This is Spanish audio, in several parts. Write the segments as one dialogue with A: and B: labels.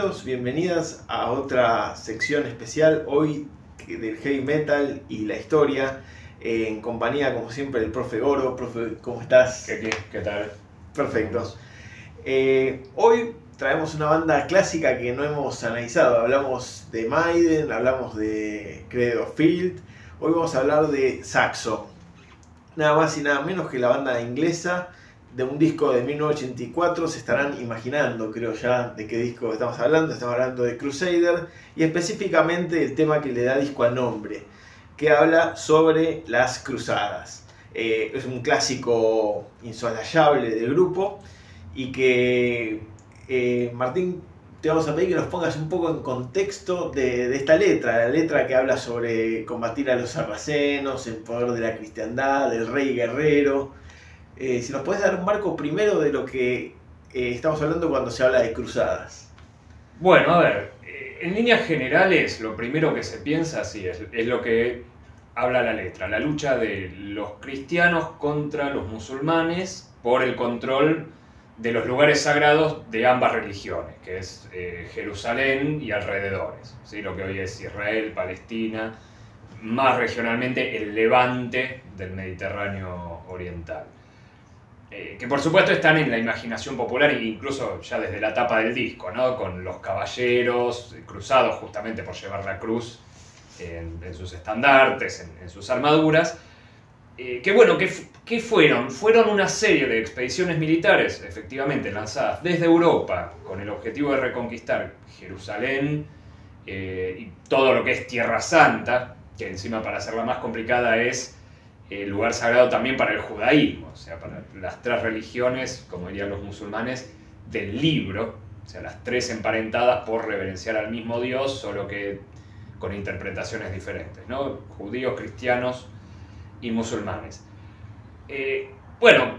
A: bienvenidos, bienvenidas a otra sección especial hoy del heavy metal y la historia, en compañía como siempre del profe Goro. Profe, ¿cómo estás?
B: ¿Qué tal?
A: Perfecto. Hoy traemos una banda clásica que no hemos analizado. Hablamos de Maiden, hablamos de Cradle of Filth. Hoy vamos a hablar de Saxo, nada más y nada menos que la banda inglesa, de un disco de 1984. Se estarán imaginando, creo ya, de qué disco estamos hablando. Estamos hablando de Crusader, y específicamente el tema que le da disco al nombre, que habla sobre las cruzadas. Es un clásico insolayable del grupo, y que, Martín, te vamos a pedir que nos pongas un poco en contexto de esta letra, la letra que habla sobre combatir a los sarracenos, el poder de la cristiandad, del rey guerrero. Si nos puedes dar un marco primero de lo que estamos hablando cuando se habla de cruzadas.
B: Bueno, a ver, en líneas generales lo primero que se piensa sí, es lo que habla la letra, la lucha de los cristianos contra los musulmanes por el control de los lugares sagrados de ambas religiones, que es Jerusalén y alrededores, ¿sí? Lo que hoy es Israel, Palestina, más regionalmente el levante del Mediterráneo oriental. Que por supuesto están en la imaginación popular, e incluso ya desde la tapa del disco, ¿no? Con los caballeros cruzados justamente por llevar la cruz en sus estandartes, en sus armaduras. Que bueno, ¿qué fueron? Fueron una serie de expediciones militares, efectivamente, lanzadas desde Europa con el objetivo de reconquistar Jerusalén y todo lo que es Tierra Santa, que encima, para hacerla más complicada, es el lugar sagrado también para el judaísmo, o sea, para las tres religiones, como dirían los musulmanes, del libro, o sea, las tres emparentadas por reverenciar al mismo Dios, solo que con interpretaciones diferentes, ¿no? Judíos, cristianos y musulmanes. Bueno,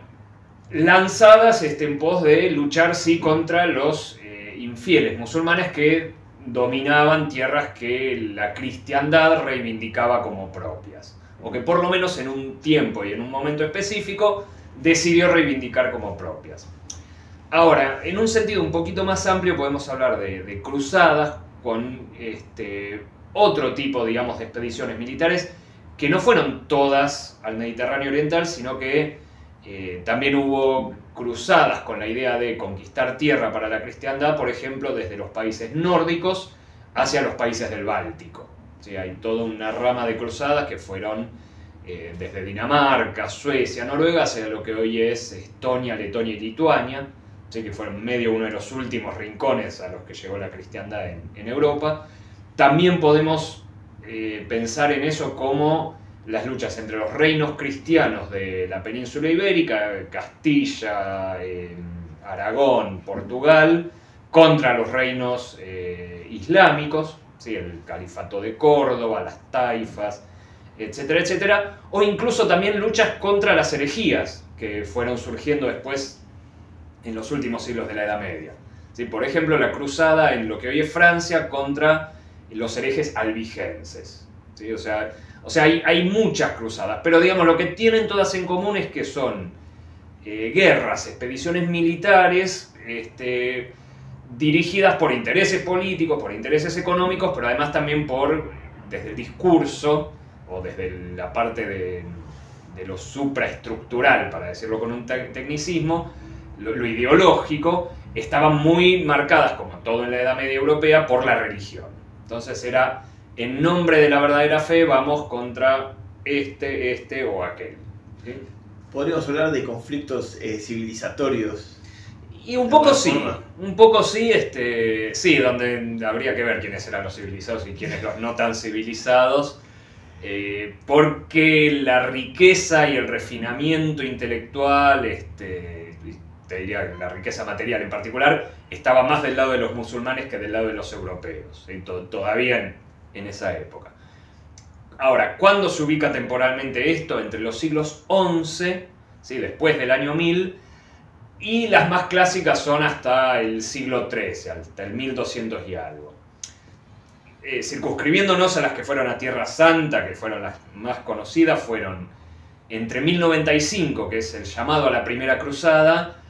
B: lanzadas en pos de luchar, sí, contra los infieles musulmanes que dominaban tierras que la cristiandad reivindicaba como propias, o que por lo menos en un tiempo y en un momento específico decidió reivindicar como propias. Ahora, en un sentido un poquito más amplio, podemos hablar de cruzadas con otro tipo, digamos, de expediciones militares que no fueron todas al Mediterráneo oriental, sino que también hubo cruzadas con la idea de conquistar tierra para la cristiandad, por ejemplo, desde los países nórdicos hacia los países del Báltico. Sí, hay toda una rama de cruzadas que fueron desde Dinamarca, Suecia, Noruega, hacia lo que hoy es Estonia, Letonia y Lituania, ¿sí? Que fueron medio uno de los últimos rincones a los que llegó la cristiandad en Europa. También podemos pensar en eso como las luchas entre los reinos cristianos de la península ibérica, Castilla, Aragón, Portugal, contra los reinos islámicos, ¿sí? El califato de Córdoba, las taifas, etcétera, etcétera, o incluso también luchas contra las herejías que fueron surgiendo después en los últimos siglos de la Edad Media. ¿Sí? Por ejemplo, la cruzada en lo que hoy es Francia contra los herejes albigenses. ¿Sí? O sea hay muchas cruzadas, pero digamos lo que tienen todas en común es que son guerras, expediciones militares, dirigidas por intereses políticos, por intereses económicos, pero además también desde el discurso, o desde la parte de lo supraestructural, para decirlo con un tecnicismo, lo ideológico, estaban muy marcadas, como todo en la Edad Media europea, por la religión. Entonces era, en nombre de la verdadera fe, vamos contra este o aquel. ¿Sí?
A: Podríamos hablar de conflictos civilizatorios.
B: Y un poco sí, sí, donde habría que ver quiénes eran los civilizados y quiénes los no tan civilizados, porque la riqueza y el refinamiento intelectual, te diría la riqueza material en particular, estaba más del lado de los musulmanes que del lado de los europeos, ¿sí? Todavía en esa época. Ahora, ¿cuándo se ubica temporalmente esto? Entre los siglos XI, ¿sí? Después del año 1000, y las más clásicas son hasta el siglo XIII, hasta el 1200 y algo. Circunscribiéndonos a las que fueron a Tierra Santa, que fueron las más conocidas, fueron entre 1095, que es el llamado a la Primera Cruzada,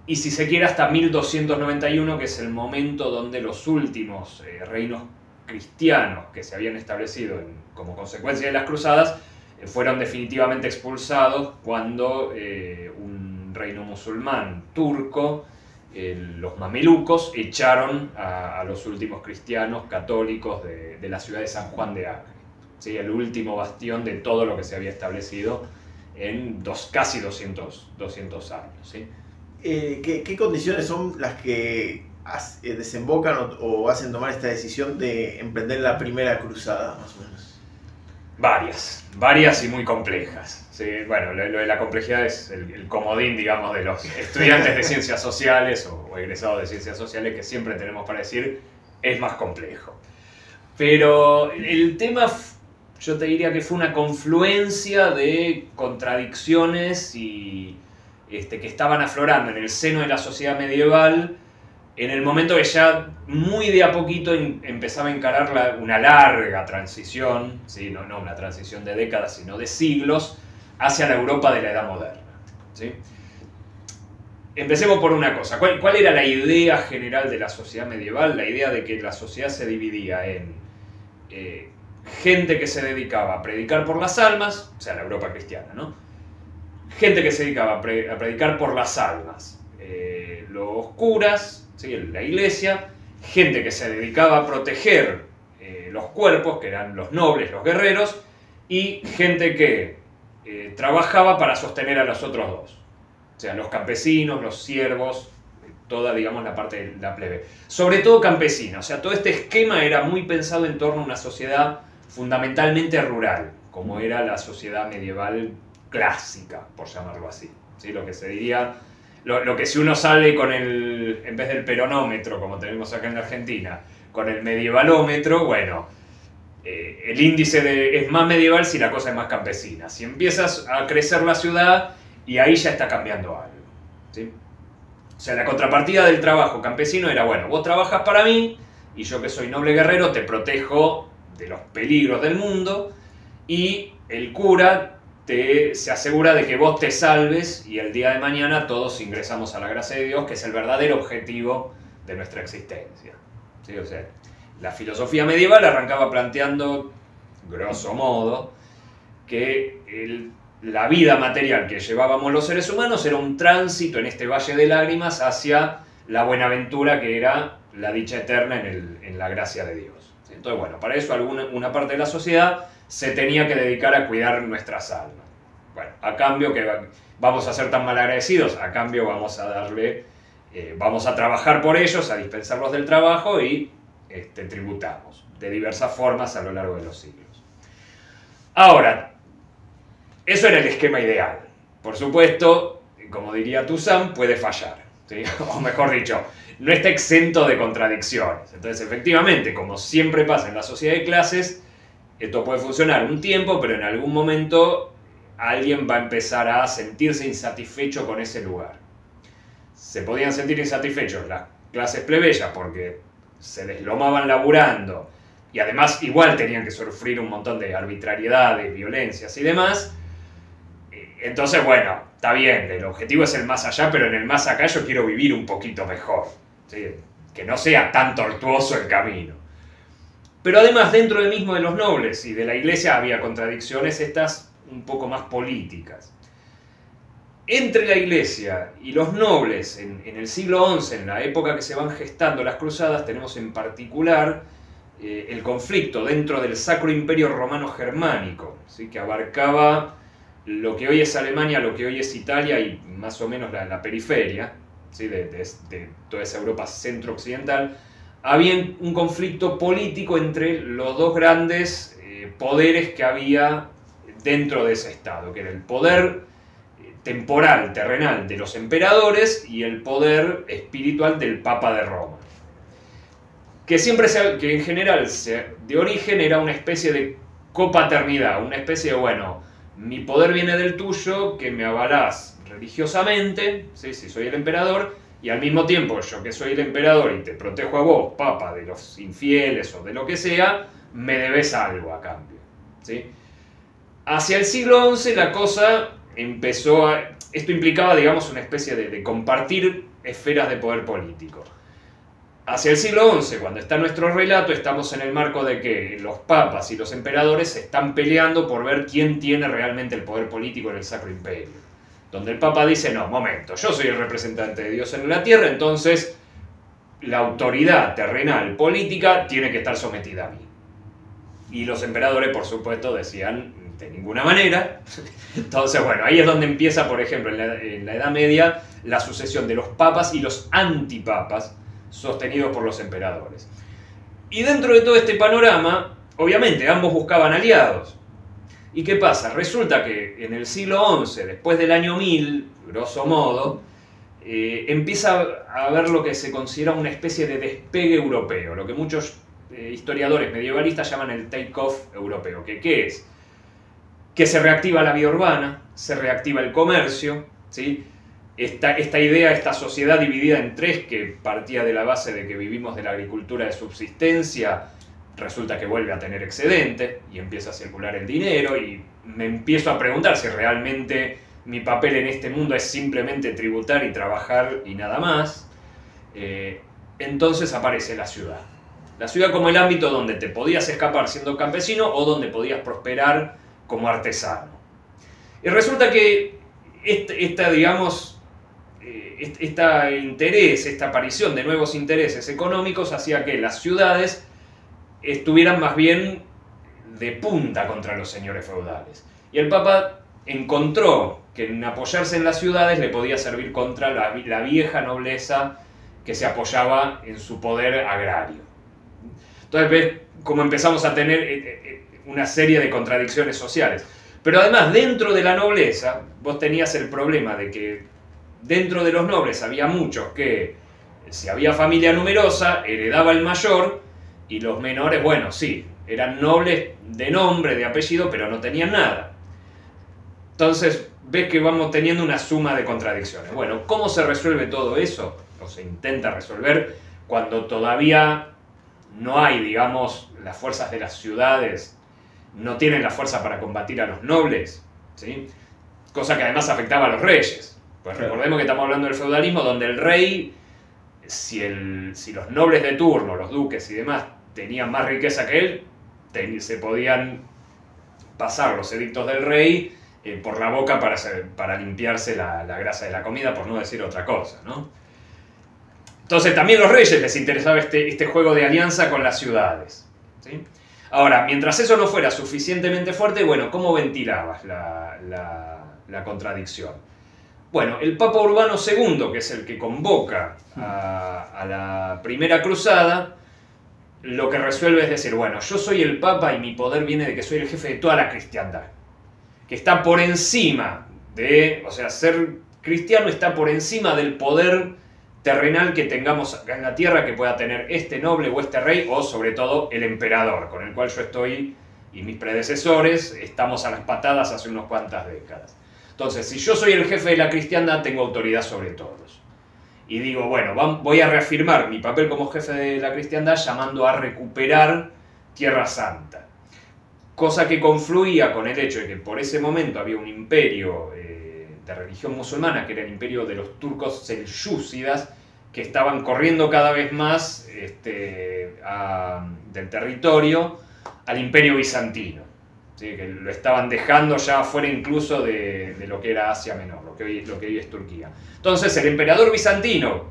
B: y si se quiere hasta 1291, que es el momento donde los últimos reinos cristianos que se habían establecido como consecuencia de las cruzadas fueron definitivamente expulsados cuando un reino musulmán turco, los mamelucos, echaron a los últimos cristianos católicos de la ciudad de San Juan de Acre, ¿sí? El último bastión de todo lo que se había establecido en casi 200 años, ¿sí?
A: ¿Qué condiciones son las que desembocan o hacen tomar esta decisión de emprender la primera cruzada, más o menos?
B: Varias y muy complejas. Sí, bueno, lo de la complejidad es el comodín, digamos, de los estudiantes de ciencias sociales o egresados de ciencias sociales, que siempre tenemos para decir, es más complejo. Pero el tema, yo te diría que fue una confluencia de contradicciones y que estaban aflorando en el seno de la sociedad medieval, en el momento que ya muy de a poquito empezaba a encarar una larga transición, ¿sí? No una transición de décadas, sino de siglos, hacia la Europa de la Edad Moderna, ¿sí? Empecemos por una cosa. ¿Cuál era la idea general de la sociedad medieval? La idea de que la sociedad se dividía en gente que se dedicaba a predicar por las almas, o sea, la Europa cristiana, ¿no? Gente que se dedicaba a predicar por las almas, los curas, ¿sí? La iglesia, gente que se dedicaba a proteger los cuerpos, que eran los nobles, los guerreros, y gente que trabajaba para sostener a los otros dos, o sea, los campesinos, los siervos, toda, digamos, la parte de la plebe. Sobre todo campesinos, o sea, todo este esquema era muy pensado en torno a una sociedad fundamentalmente rural, como era la sociedad medieval clásica, por llamarlo así, ¿sí? Lo que se diría, lo que si uno sale con en vez del peronómetro, como tenemos acá en la Argentina, con el medievalómetro, bueno, el índice es más medieval si la cosa es más campesina. Si empiezas a crecer la ciudad, y ahí ya está cambiando algo, ¿sí? O sea, la contrapartida del trabajo campesino era, bueno, vos trabajas para mí, y yo que soy noble guerrero te protejo de los peligros del mundo, y el cura se asegura de que vos te salves y el día de mañana todos ingresamos a la gracia de Dios, que es el verdadero objetivo de nuestra existencia, ¿sí? O sea, la filosofía medieval arrancaba planteando, grosso modo, que la vida material que llevábamos los seres humanos era un tránsito en este valle de lágrimas hacia la buenaventura, que era la dicha eterna en la gracia de Dios. Entonces, bueno, para eso una parte de la sociedad se tenía que dedicar a cuidar nuestras almas. Bueno, a cambio, que vamos a ser tan malagradecidos, a cambio vamos a trabajar por ellos, a dispensarlos del trabajo y tributamos de diversas formas a lo largo de los siglos. Ahora, eso era el esquema ideal. Por supuesto, como diría Toussaint, puede fallar, ¿sí? O mejor dicho, no está exento de contradicciones. Entonces, efectivamente, como siempre pasa en la sociedad de clases, esto puede funcionar un tiempo, pero en algún momento alguien va a empezar a sentirse insatisfecho con ese lugar. Se podían sentir insatisfechos las clases plebeyas porque se deslomaban laburando y además igual tenían que sufrir un montón de arbitrariedades, violencias y demás. Entonces, bueno, está bien, el objetivo es el más allá, pero en el más acá yo quiero vivir un poquito mejor, ¿sí? Que no sea tan tortuoso el camino. Pero además, dentro mismo de los nobles y de la iglesia había contradicciones, estas un poco más políticas. Entre la iglesia y los nobles en el siglo XI, en la época que se van gestando las cruzadas, tenemos en particular el conflicto dentro del Sacro Imperio Romano Germánico, ¿sí? Que abarcaba lo que hoy es Alemania, lo que hoy es Italia y más o menos la periferia, ¿sí? de toda esa Europa centro-occidental. Había un conflicto político entre los dos grandes poderes que había dentro de ese estado, que era el poder temporal, terrenal de los emperadores y el poder espiritual del Papa de Roma. Que en general de origen era una especie de copaternidad, una especie de, bueno, mi poder viene del tuyo, que me avalás religiosamente, ¿sí? Si soy el emperador, y al mismo tiempo yo que soy el emperador y te protejo a vos, papa, de los infieles o de lo que sea, me debes algo a cambio, ¿sí? Hacia el siglo XI la cosa empezó a... Esto implicaba, digamos, una especie de compartir esferas de poder político. Hacia el siglo XI, cuando está nuestro relato, estamos en el marco de que los papas y los emperadores se están peleando por ver quién tiene realmente el poder político en el Sacro Imperio. Donde el papa dice, no, momento, yo soy el representante de Dios en la tierra, entonces la autoridad terrenal política tiene que estar sometida a mí. Y los emperadores, por supuesto, decían, de ninguna manera. Entonces, bueno, ahí es donde empieza, por ejemplo, en la Edad Media, la sucesión de los papas y los antipapas, sostenidos por los emperadores. Y dentro de todo este panorama, obviamente, ambos buscaban aliados. ¿Y qué pasa? Resulta que en el siglo XI, después del año 1000, grosso modo, empieza a haber lo que se considera una especie de despegue europeo, lo que muchos historiadores medievalistas llaman el take-off europeo. ¿Qué es? Que se reactiva la vida urbana, se reactiva el comercio, ¿sí? Esta idea, esta sociedad dividida en tres, que partía de la base de que vivimos de la agricultura de subsistencia, resulta que vuelve a tener excedente y empieza a circular el dinero, y me empiezo a preguntar si realmente mi papel en este mundo es simplemente tributar y trabajar y nada más. Entonces aparece la ciudad. La ciudad como el ámbito donde te podías escapar siendo campesino o donde podías prosperar como artesano. Y resulta que esta aparición de nuevos intereses económicos hacía que las ciudades estuvieran más bien de punta contra los señores feudales. Y el Papa encontró que en apoyarse en las ciudades le podía servir contra la vieja nobleza que se apoyaba en su poder agrario. Entonces ves cómo empezamos a tener una serie de contradicciones sociales. Pero además, dentro de la nobleza, vos tenías el problema de que dentro de los nobles había muchos que, si había familia numerosa, heredaba el mayor, y los menores, bueno, sí, eran nobles de nombre, de apellido, pero no tenían nada. Entonces, ves que vamos teniendo una suma de contradicciones. Bueno, ¿cómo se resuelve todo eso? O se intenta resolver cuando todavía no hay, digamos, las fuerzas de las ciudades, no tienen la fuerza para combatir a los nobles, ¿sí? Cosa que además afectaba a los reyes. Pues recordemos que estamos hablando del feudalismo, donde el rey, si los nobles de turno, los duques y demás, tenían más riqueza que él, se podían pasar los edictos del rey por la boca para limpiarse la grasa de la comida, por no decir otra cosa, ¿no? Entonces también a los reyes les interesaba este juego de alianza con las ciudades, ¿sí? Ahora, mientras eso no fuera suficientemente fuerte, bueno, ¿cómo ventilabas la contradicción? Bueno, el Papa Urbano II, que es el que convoca a la Primera Cruzada, lo que resuelve es decir, bueno, yo soy el Papa y mi poder viene de que soy el jefe de toda la cristiandad, que está por encima o sea, ser cristiano está por encima del poder terrenal que tengamos acá en la tierra, que pueda tener este noble o este rey, o sobre todo el emperador, con el cual yo estoy y mis predecesores estamos a las patadas hace unas cuantas décadas. Entonces, si yo soy el jefe de la cristiandad, tengo autoridad sobre todos. Y digo, bueno, voy a reafirmar mi papel como jefe de la cristiandad llamando a recuperar Tierra Santa. Cosa que confluía con el hecho de que por ese momento había un imperio de religión musulmana, que era el imperio de los turcos selyúcidas, que estaban corriendo cada vez más del territorio al imperio bizantino, ¿sí? Que lo estaban dejando ya fuera incluso de lo que era Asia Menor, lo que hoy es Turquía. Entonces el emperador bizantino,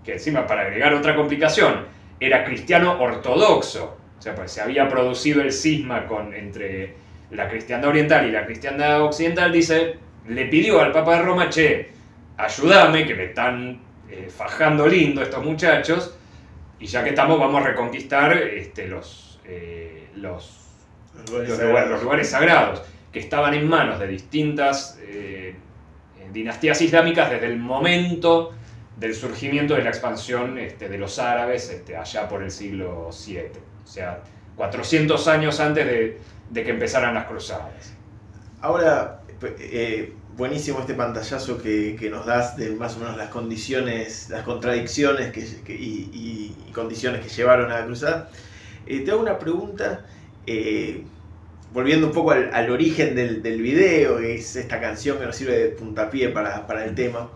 B: que encima, para agregar otra complicación, era cristiano ortodoxo, o sea, pues se había producido el cisma entre la cristiandad oriental y la cristiandad occidental, le pidió al Papa de Roma, che, ayúdame, que me están fajando lindo estos muchachos, y ya que estamos vamos a reconquistar los lugares sagrados, que estaban en manos de distintas dinastías islámicas desde el momento del surgimiento de la expansión de los árabes allá por el siglo VII, o sea, 400 años antes de que empezaran las cruzadas.
A: Ahora, buenísimo este pantallazo que nos das de más o menos las condiciones, las contradicciones y condiciones que llevaron a la cruzada. Te hago una pregunta, volviendo un poco al origen del video, que es esta canción que nos sirve de puntapié para el tema.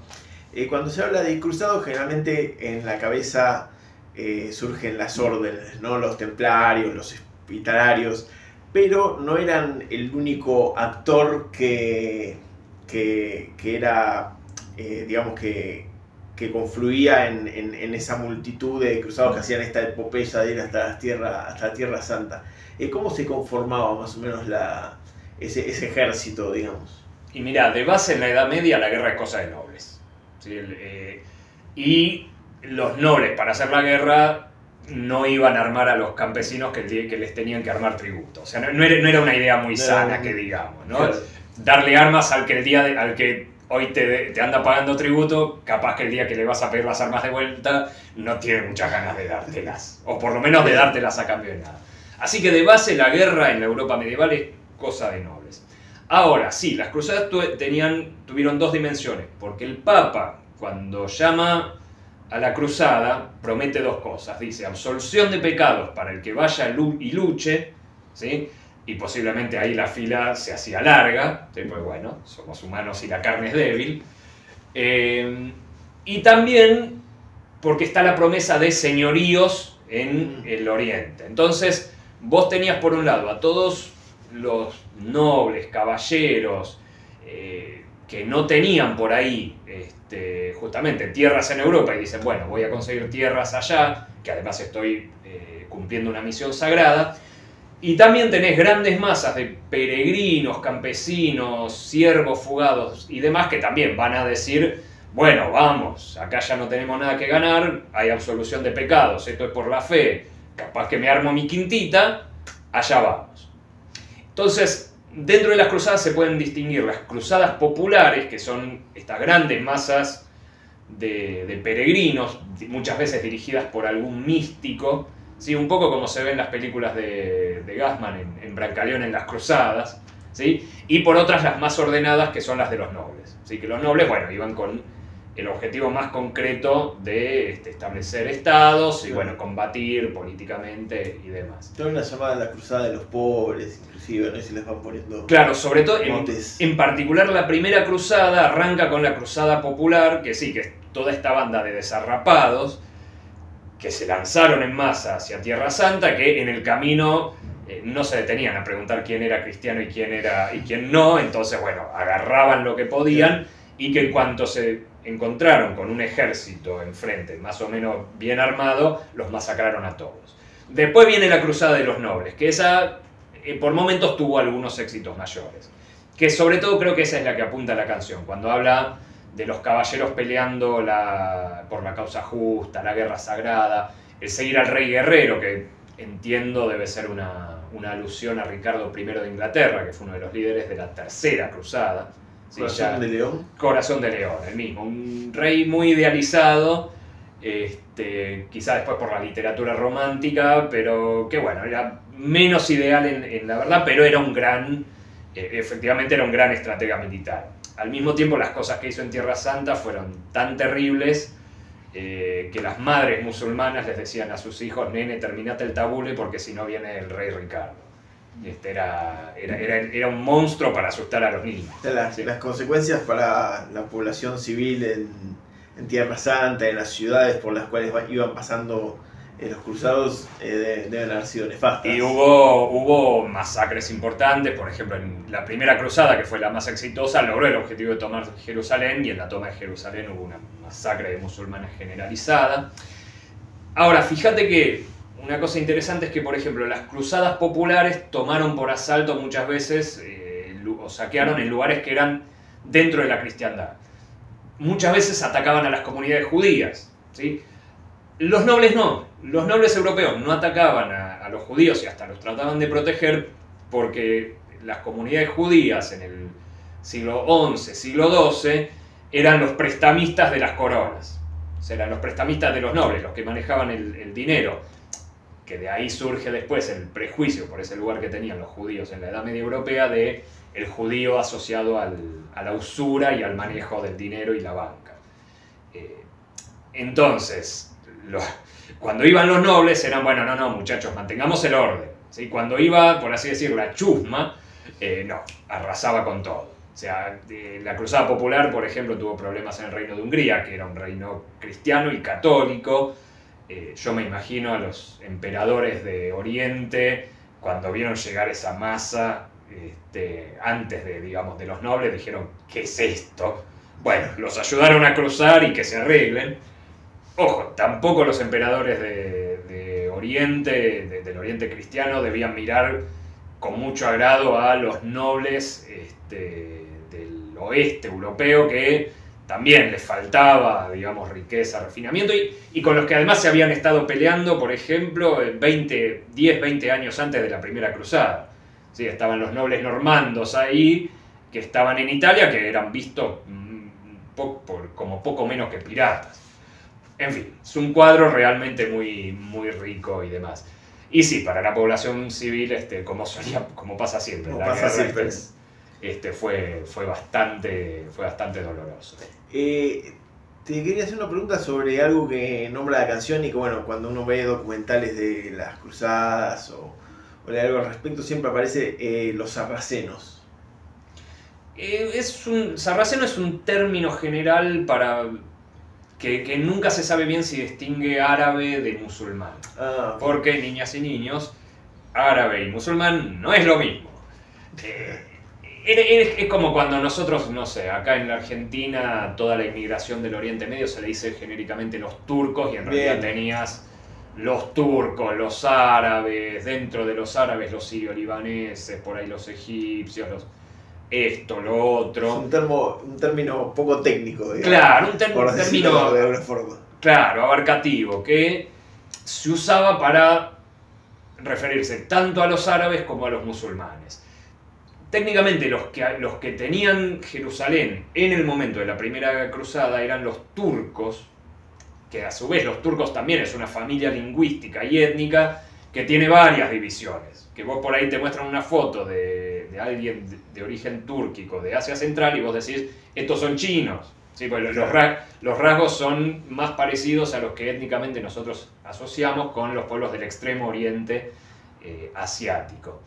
A: Cuando se habla de cruzados, generalmente en la cabeza surgen las órdenes, ¿no? Los templarios, los hospitalarios, pero no eran el único actor que era, digamos, que confluía en esa multitud de cruzados que hacían esta epopeya de ir hasta la Tierra Santa. ¿Cómo se conformaba más o menos ese ejército, digamos?
B: Y mirá, de base en la Edad Media la guerra es cosa de nobles. ¿Sí? Y los nobles para hacer la guerra no iban a armar a los campesinos que les tenían que armar tributo. O sea, no era una idea muy sana, que digamos, ¿no? Claro. Darle armas al que hoy te anda pagando tributo, capaz que el día que le vas a pedir las armas de vuelta no tiene muchas ganas de dártelas, o por lo menos de dártelas a cambio de nada. Así que de base la guerra en la Europa medieval es cosa de nobles. Ahora, sí, las cruzadas tuvieron dos dimensiones, porque el Papa, cuando llama a la cruzada, promete dos cosas. Dice, absolución de pecados para el que vaya y luche, ¿sí? Y posiblemente ahí la fila se hacía larga, ¿sí? Pues bueno, somos humanos y la carne es débil. Y también porque está la promesa de señoríos en el Oriente. Entonces, vos tenías por un lado a todos los nobles, caballeros, que no tenían por ahí justamente tierras en Europa y dicen, bueno, voy a conseguir tierras allá, que además estoy cumpliendo una misión sagrada. Y también tenés grandes masas de peregrinos, campesinos, siervos fugados y demás que también van a decir, bueno, vamos, acá ya no tenemos nada que ganar, hay absolución de pecados, esto es por la fe, capaz que me armo mi quintita, allá vamos. Entonces, dentro de las cruzadas se pueden distinguir las cruzadas populares, que son estas grandes masas de peregrinos, muchas veces dirigidas por algún místico, ¿sí? Un poco como se ve en las películas de Gassman en Brancaleón en las cruzadas, ¿sí? Y por otras las más ordenadas, que son las de los nobles, ¿sí? Que los nobles, bueno, iban con el objetivo más concreto de establecer estados y, bueno, combatir políticamente y demás.
A: Toda una llamada la cruzada de los pobres, inclusive, ¿no? Y se les van poniendo...
B: Claro, sobre todo, en particular la primera cruzada arranca con la cruzada popular, que sí, que es toda esta banda de desarrapados, que se lanzaron en masa hacia Tierra Santa, que en el camino no se detenían a preguntar quién era cristiano y quién no, entonces, bueno, agarraban lo que podían, y que en cuanto se encontraron con un ejército enfrente, más o menos bien armado, los masacraron a todos. Después viene la cruzada de los nobles, que esa por momentos tuvo algunos éxitos mayores, que sobre todo creo que esa es la que apunta la canción, cuando habla de los caballeros peleando por la causa justa, la guerra sagrada, el seguir al rey guerrero, que entiendo debe ser una alusión a Ricardo I de Inglaterra, que fue uno de los líderes de la tercera cruzada. ¿Sí?
A: ¿Corazón de León?
B: Corazón de León, el mismo. Un rey muy idealizado, quizá después por la literatura romántica, pero que bueno, era menos ideal en la verdad, pero era efectivamente era un gran estratega militar. Al mismo tiempo, las cosas que hizo en Tierra Santa fueron tan terribles que las madres musulmanas les decían a sus hijos, nene, terminate el tabule porque si no viene el rey Ricardo. Era un monstruo para asustar a los niños.
A: Las consecuencias para la población civil en Tierra Santa, en las ciudades por las cuales iban pasando los cruzados, deben haber sido nefastas.
B: Y hubo masacres importantes. Por ejemplo, en la primera cruzada, que fue la más exitosa, logró el objetivo de tomar Jerusalén, y en la toma de Jerusalén hubo una masacre de musulmanes generalizada. Ahora, fíjate que una cosa interesante es que, por ejemplo, las cruzadas populares tomaron por asalto muchas veces o saquearon en lugares que eran dentro de la cristiandad. Muchas veces atacaban a las comunidades judías, ¿sí? Los nobles no. Los nobles europeos no atacaban a los judíos y hasta los trataban de proteger, porque las comunidades judías en el siglo XI, siglo XII, eran los prestamistas de las coronas. O sea, eran los prestamistas de los nobles, los que manejaban el dinero. Que de ahí surge después el prejuicio por ese lugar que tenían los judíos en la Edad Media Europea de el judío asociado a la usura y al manejo del dinero y la banca. Entonces, cuando iban los nobles eran, bueno, no, muchachos, mantengamos el orden, ¿sí? Cuando iba, por así decirlo, la chusma, no, arrasaba con todo. O sea, la Cruzada Popular, por ejemplo, tuvo problemas en el Reino de Hungría, que era un reino cristiano y católico. Yo me imagino a los emperadores de Oriente, cuando vieron llegar esa masa, antes de, digamos, de los nobles, dijeron, ¿qué es esto? Bueno, los ayudaron a cruzar y que se arreglen. Ojo, tampoco los emperadores de Oriente, del Oriente cristiano, debían mirar con mucho agrado a los nobles del oeste europeo, que también les faltaba, digamos, riqueza, refinamiento, y con los que además se habían estado peleando, por ejemplo, 10, 20 años antes de la Primera Cruzada. Sí, estaban los nobles normandos ahí, que estaban en Italia, que eran vistos como poco menos que piratas. En fin, es un cuadro realmente muy, muy rico y demás. Y sí, para la población civil, como pasa siempre, fue bastante doloroso.
A: Te quería hacer una pregunta sobre algo que nombra la canción y que, bueno, cuando uno ve documentales de las cruzadas o lee algo al respecto, siempre aparece los sarracenos.
B: Sarraceno es un término general para que nunca se sabe bien si distingue árabe de musulmán.
A: Okay.
B: Porque, niñas y niños, árabe y musulmán no es lo mismo. Es como cuando nosotros, no sé, acá en la Argentina, toda la inmigración del Oriente Medio se le dice genéricamente los turcos, y en realidad tenías los turcos, los árabes, dentro de los árabes los sirio-libaneses, por ahí los egipcios, esto, lo otro.
A: Es un término poco técnico, digamos.
B: Claro, un término
A: de alguna forma.
B: Claro, abarcativo, que se usaba para referirse tanto a los árabes como a los musulmanes. Técnicamente los que tenían Jerusalén en el momento de la Primera Cruzada eran los turcos, que a su vez los turcos también es una familia lingüística y étnica que tiene varias divisiones. Que vos por ahí te muestran una foto de alguien de origen túrquico de Asia Central y vos decís, estos son chinos. ¿Sí? Pues los rasgos son más parecidos a los que étnicamente nosotros asociamos con los pueblos del extremo oriente asiático.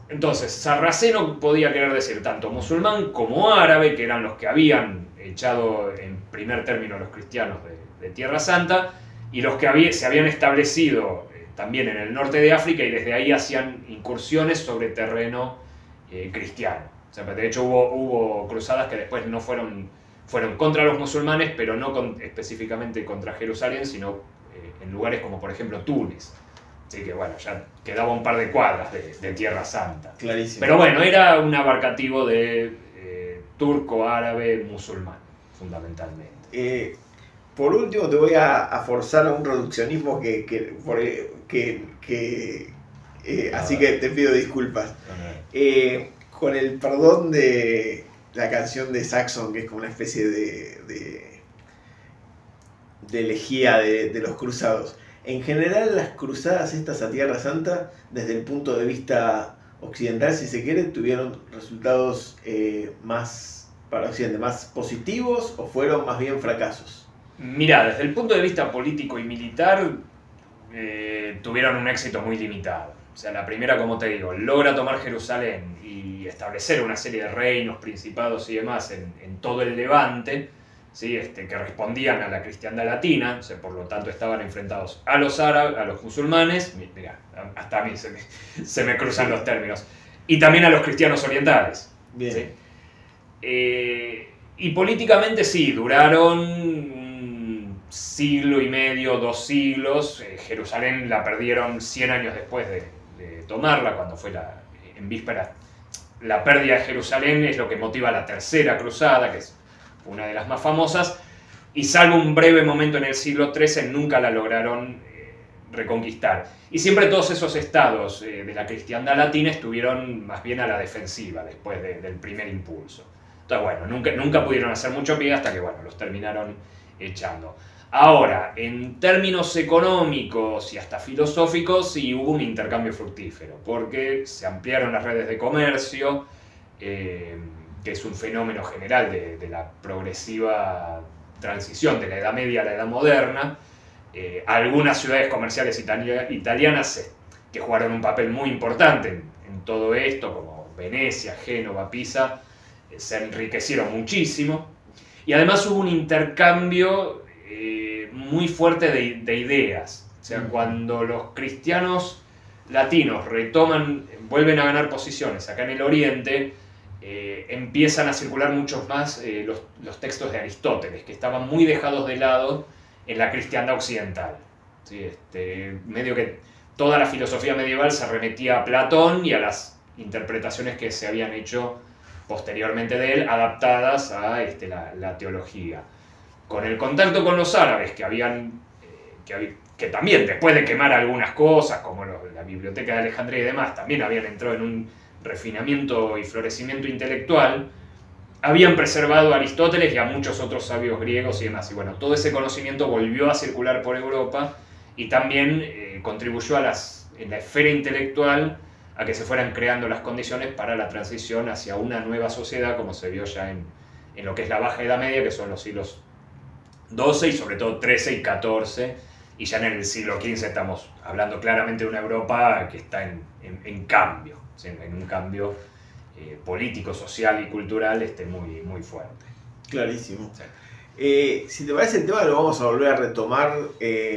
B: Entonces, sarraceno podía querer decir tanto musulmán como árabe, que eran los que habían echado en primer término a los cristianos de Tierra Santa, y los que se habían establecido también en el norte de África, y desde ahí hacían incursiones sobre terreno cristiano. O sea, de hecho hubo cruzadas que después no fueron contra los musulmanes, pero no específicamente contra Jerusalén, sino en lugares como por ejemplo Túnez. Así que bueno, ya quedaba un par de cuadras de Tierra Santa.
A: Clarísimo.
B: Pero bueno, era un abarcativo de turco, árabe, musulmán, fundamentalmente.
A: Por último, te voy a forzar a un reduccionismo así que te pido disculpas. Con el perdón de la canción de Saxon, que es como una especie de elegía de los cruzados. En general, las cruzadas estas a Tierra Santa, desde el punto de vista occidental, si se quiere, tuvieron resultados para Occidente más positivos o fueron más bien fracasos.
B: Mirá, desde el punto de vista político y militar, tuvieron un éxito muy limitado. O sea, la primera, como te digo, logra tomar Jerusalén y establecer una serie de reinos, principados y demás en todo el Levante, ¿sí? Que respondían a la cristiandad latina, o sea, por lo tanto estaban enfrentados a los árabes, a los musulmanes, mirá, hasta a mí se me cruzan los términos, y también a los cristianos orientales.
A: Bien.
B: ¿Sí? Y políticamente sí, duraron un siglo y medio, 2 siglos. Jerusalén la perdieron 100 años después de tomarla, cuando fue en víspera. La pérdida de Jerusalén es lo que motiva la Tercera Cruzada, que es una de las más famosas, y salvo un breve momento en el siglo XIII nunca la lograron reconquistar. Y siempre todos esos estados de la cristiandad latina estuvieron más bien a la defensiva después del primer impulso. Entonces, bueno, nunca pudieron hacer mucho pie hasta que, bueno, los terminaron echando. Ahora, en términos económicos y hasta filosóficos, sí hubo un intercambio fructífero, porque se ampliaron las redes de comercio, que es un fenómeno general de la progresiva transición de la Edad Media a la Edad Moderna. Algunas ciudades comerciales italianas que jugaron un papel muy importante en todo esto, como Venecia, Génova, Pisa, se enriquecieron muchísimo. Y además hubo un intercambio muy fuerte de ideas. O sea, cuando los cristianos latinos vuelven a ganar posiciones acá en el Oriente, empiezan a circular muchos más los textos de Aristóteles, que estaban muy dejados de lado en la cristiandad occidental. ¿Sí? Medio que toda la filosofía medieval se remetía a Platón y a las interpretaciones que se habían hecho posteriormente de él, adaptadas a la teología. Con el contacto con los árabes, que también, después de quemar algunas cosas, como la Biblioteca de Alejandría y demás, también habían entrado en un refinamiento y florecimiento intelectual, habían preservado a Aristóteles y a muchos otros sabios griegos y demás. Y bueno, todo ese conocimiento volvió a circular por Europa y también contribuyó en la esfera intelectual a que se fueran creando las condiciones para la transición hacia una nueva sociedad, como se vio ya en lo que es la Baja Edad Media, que son los siglos XII y sobre todo XIII y XIV, y ya en el siglo XV estamos hablando claramente de una Europa que está en cambio, ¿sí? En un cambio político, social y cultural muy, muy fuerte.
A: Clarísimo. Sí. Si te parece, el tema lo vamos a volver a retomar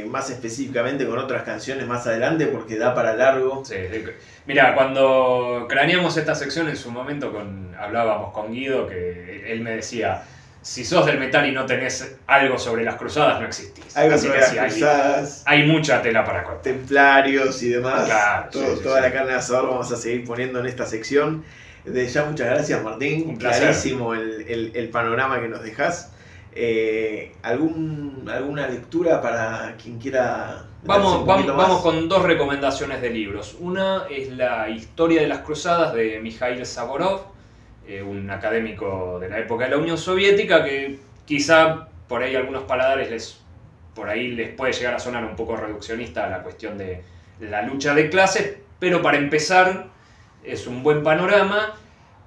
A: más específicamente con otras canciones más adelante porque da para largo.
B: Sí. Mira, cuando craneamos esta sección en su momento hablábamos con Guido, que él me decía: si sos del metal y no tenés algo sobre las cruzadas, no existís.
A: Algo sobre las cruzadas.
B: Hay mucha tela para cortar.
A: Templarios y demás.
B: Claro,
A: toda la carne de asador vamos a seguir poniendo en esta sección. Desde ya, muchas gracias, Martín.
B: Un placer.
A: Clarísimo el panorama que nos dejás. ¿Alguna lectura para quien quiera?
B: Vamos con dos recomendaciones de libros. Una es La historia de las cruzadas de Mikhail Saborov, un académico de la época de la Unión Soviética, que quizá por ahí algunos paladares les puede llegar a sonar un poco reduccionista a la cuestión de la lucha de clases, pero para empezar es un buen panorama.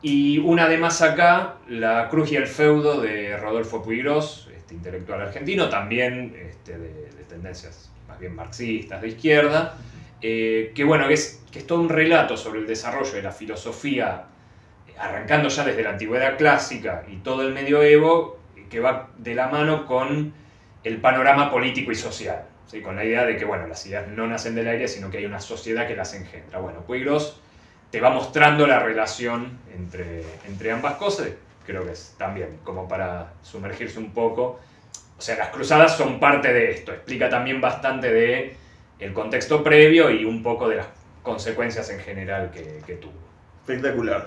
B: Y una de más acá, La cruz y el feudo de Rodolfo Puigros, intelectual argentino, también de tendencias más bien marxistas, de izquierda, que es todo un relato sobre el desarrollo de la filosofía, arrancando ya desde la antigüedad clásica y todo el medioevo, que va de la mano con el panorama político y social, ¿sí? Con la idea de que las ideas no nacen del aire, sino que hay una sociedad que las engendra. Puigros te va mostrando la relación entre ambas cosas. Creo que es también como para sumergirse un poco. O sea, las cruzadas son parte de esto. Explica también bastante de el contexto previo y un poco de las consecuencias en general que tuvo.
A: Espectacular.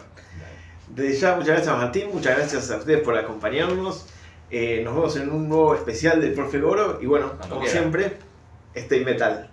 A: Desde ya, muchas gracias, Martín. Muchas gracias a ustedes por acompañarnos. Nos vemos en un nuevo especial del Profe Goro. Y como siempre, stay metal.